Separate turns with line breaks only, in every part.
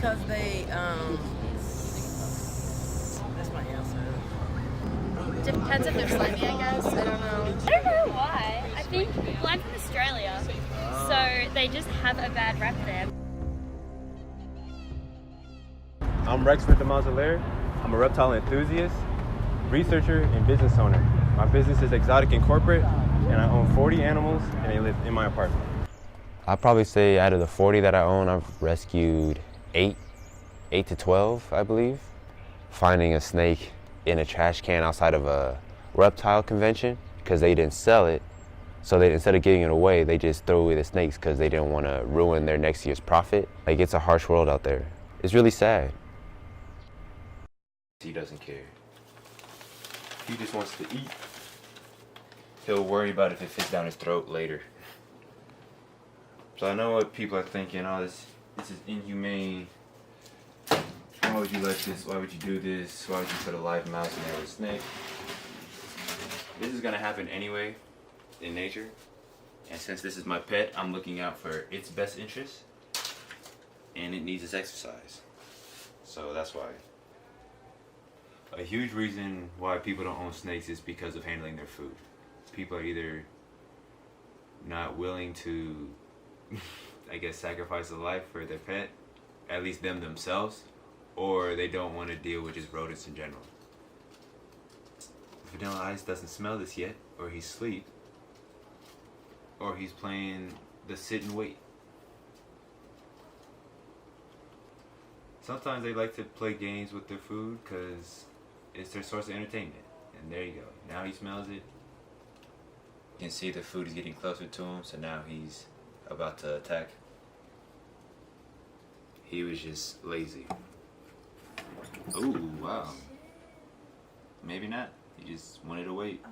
Because they, that's my answer.
Depends if they're slimy, I guess. I don't know.
I don't know why. I think, well, I'm from Australia, so they just have a bad rep there.
I'm Rex with the Mausoleum. I'm a reptile enthusiast, researcher, and business owner. My business is Xotix INC, and I own 40 animals, and they live in my apartment.
I'd probably say out of the 40 that I own, I've rescued 8 to 12, I believe. Finding a snake in a trash can outside of a reptile convention because they didn't sell it. So they, instead of giving it away, they just throw away the snakes because they didn't want to ruin their next year's profit. Like, it's a harsh world out there. It's really sad. He doesn't care. He just wants to eat. He'll worry about if it fits down his throat later. So I know what people are thinking, oh, this is inhumane. Why would you let this, why would you do this? Why would you put a live mouse in there with a snake? This is gonna happen anyway in nature. And since this is my pet, I'm looking out for its best interest. And it needs its exercise. So that's why. A huge reason why people don't own snakes is because of handling their food. People are either not willing to, I guess, sacrifice a life for their pet, at least them themselves, or they don't want to deal with just rodents in general. Vanilla Ice doesn't smell this yet, or he's asleep, or he's playing the sit and wait. Sometimes they like to play games with their food because it's their source of entertainment. And there you go. Now he smells it. You can see the food is getting closer to him, so now he's about to attack. He was just lazy. Ooh, wow. Maybe not. He just wanted to wait.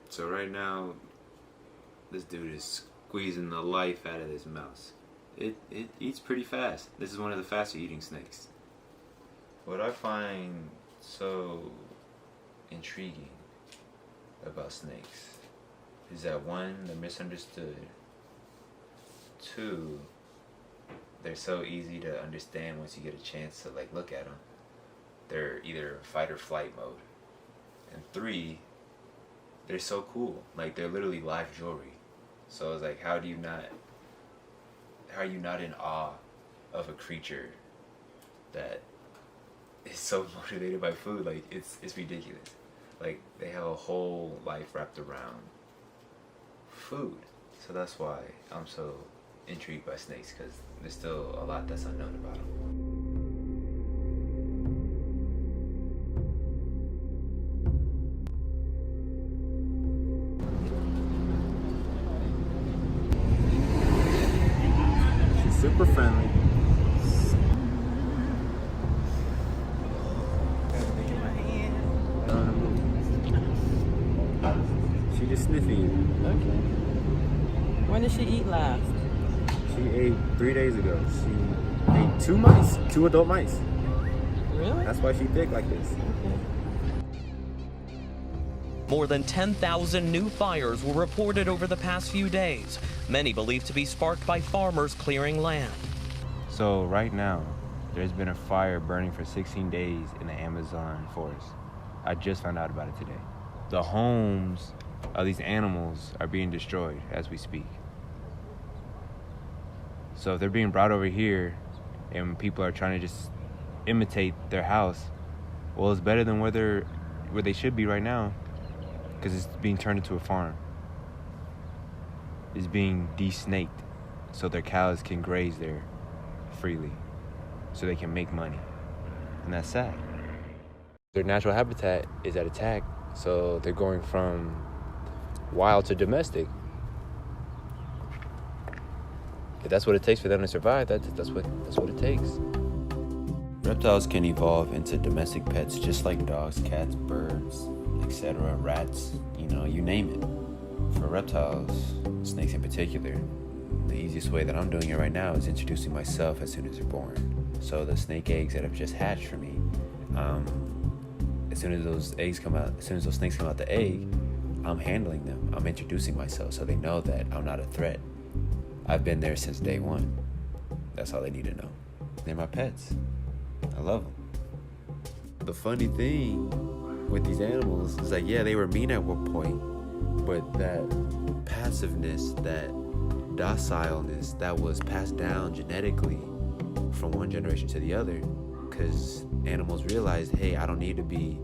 So right now, this dude is squeezing the life out of this mouse. It eats pretty fast. This is one of the faster eating snakes. What I find so intriguing about snakes is that, one, they're misunderstood. 2, they're so easy to understand once you get a chance to look at them. They're either fight or flight mode. And 3, they're so cool. Like, they're literally live jewelry. So it's like, how are you not in awe of a creature that is so motivated by food? Like, it's ridiculous. Like, they have a whole life wrapped around food. So that's why I'm so intrigued by snakes, because there's still a lot that's unknown about them.
She's super friendly. She just sniffing.
Okay. When did she eat last?
She ate 3 days ago. She ate 2 mice, 2 adult mice.
Really?
That's why she's thick like this.
Okay.
More than 10,000 new fires were reported over the past few days, many believed to be sparked by farmers clearing land.
So right now, there's been a fire burning for 16 days in the Amazon forest. I just found out about it today. The homes of these animals are being destroyed as we speak. So if they're being brought over here and people are trying to just imitate their house, well, it's better than where they should be right now, because it's being turned into a farm. It's being de-snaked so their cows can graze there freely, so they can make money. And that's sad. Their natural habitat is at attack, so they're going from wild to domestic. If that's what it takes for them to survive, that's what it takes. Reptiles can evolve into domestic pets just like dogs, cats, birds, etc., rats, you name it. For reptiles, snakes in particular, the easiest way that I'm doing it right now is introducing myself as soon as they're born. So the snake eggs that have just hatched for me, as soon as those snakes come out the egg, I'm handling them. I'm introducing myself so they know that I'm not a threat. I've been there since day one. That's all they need to know. They're my pets. I love them. The funny thing with these animals is like, yeah, they were mean at one point, but that passiveness, that docileness, that was passed down genetically from one generation to the other, because animals realized, hey, I don't need to be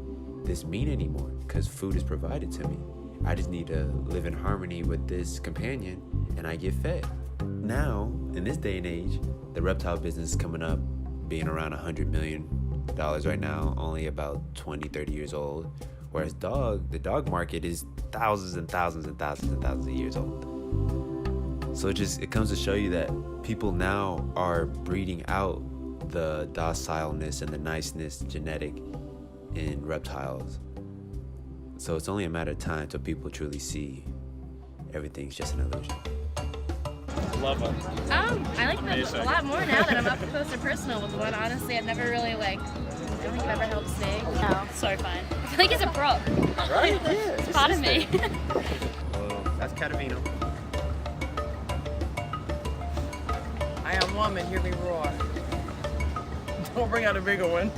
this mean anymore because food is provided to me. I just need to live in harmony with this companion and I get fed. Now, in this day and age, the reptile business is coming up, being around $100 million right now, only about 20, 30 years old. Whereas the dog market is thousands and thousands and thousands and thousands of years old. So it comes to show you that people now are breeding out the docileness and the niceness genetic in reptiles. So it's only a matter of time till people truly see everything's just an illusion.
Love them.
I like them a lot more now that I'm up close and personal with one. Honestly, I've never really I don't think I've ever held a snake.
No, so fun. I feel like it's a prop.
Right? Yeah.
It's part of me.
Well, that's Catavino.
I am woman, hear me roar. Don't bring out a bigger one.